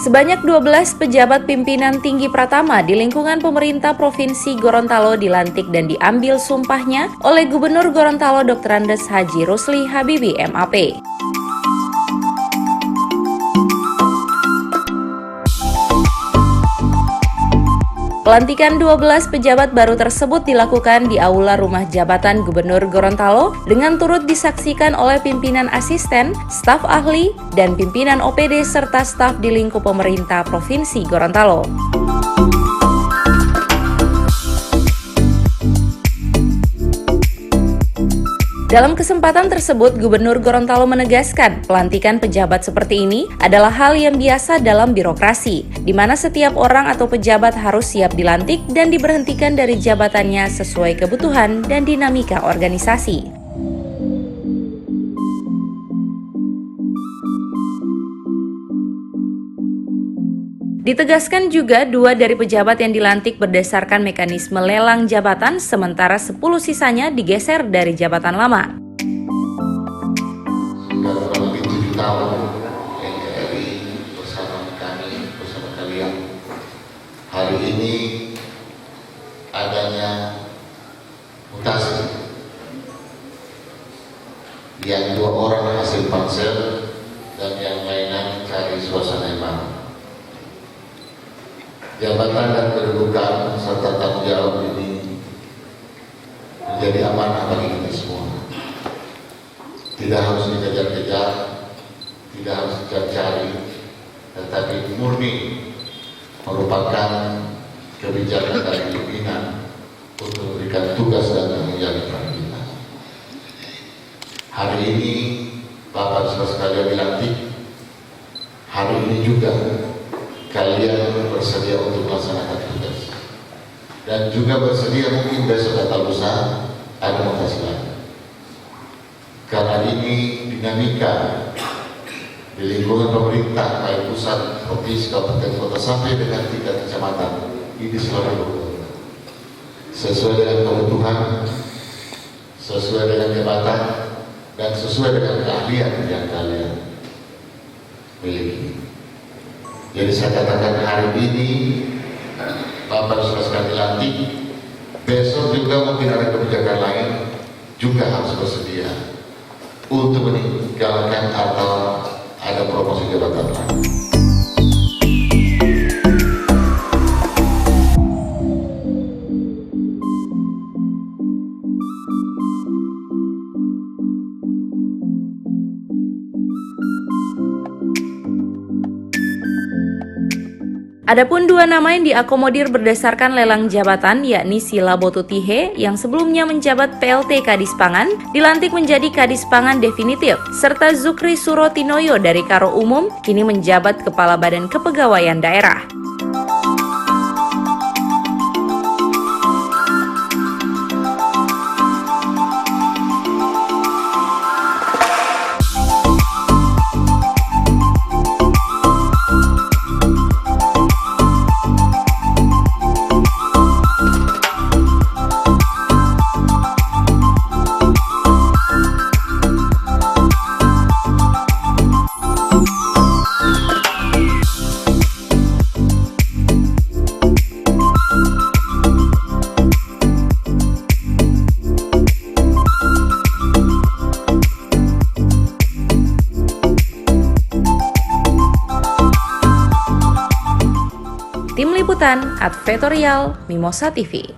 Sebanyak 12 pejabat pimpinan tinggi Pratama di lingkungan pemerintah Provinsi Gorontalo dilantik dan diambil sumpahnya oleh Gubernur Gorontalo Dr. Andes Haji Rusli Habibie MAP. Pelantikan 12 pejabat baru tersebut dilakukan di Aula Rumah Jabatan Gubernur Gorontalo dengan turut disaksikan oleh pimpinan asisten, staf ahli, dan pimpinan OPD serta staf di lingkup pemerintah Provinsi Gorontalo. Dalam kesempatan tersebut, Gubernur Gorontalo menegaskan pelantikan pejabat seperti ini adalah hal yang biasa dalam birokrasi, di mana setiap orang atau pejabat harus siap dilantik dan diberhentikan dari jabatannya sesuai kebutuhan dan dinamika organisasi. Ditegaskan juga 2 dari pejabat yang dilantik berdasarkan mekanisme lelang jabatan, sementara 10 sisanya digeser dari jabatan lama. Sudah kurang lebih 7 tahun NKRI bersama kami, bersama kalian. Hari ini adanya mutasi yang 2 orang hasil pansel dan yang lainnya cari suasana yang baru. Jabatan dan kedudukan serta tanggung jawab ini menjadi amanah bagi kita semua. Tidak harus dikejar-kejar, tidak harus dicari, tetapi murni merupakan kebijakan dari pimpinan untuk memberikan tugas dan tanggung jawab kepada kita. Hari ini Bapak Saudara sekalian dilantik, hari ini juga kalian bersedia untuk melaksanakan tugas dan juga bersedia mungkin besok atau lusa ada mutasi lagi, karena ini dinamika di lingkungan pemerintah baik pusat, provinsi, kabupaten, kota sampai dengan tingkat kecamatan ini selalu berubah sesuai dengan kebutuhan, sesuai dengan jabatan, dan sesuai dengan keahlian yang kalian miliki. Jadi saya katakan hari ini Bapak sudah sekali dilantik, besok juga mungkin ada kebijakan lain juga harus bersedia untuk meninggalkan atau ada promosi jabatan lain. Adapun 2 nama yang diakomodir berdasarkan lelang jabatan, yakni Sila Botutihe yang sebelumnya menjabat PLT Kadis Pangan, dilantik menjadi Kadis Pangan definitif, serta Zukri Surotinoyo dari Karo Umum, kini menjabat Kepala Badan Kepegawaian Daerah. Tim Liputan, Advertorial, Mimosa TV.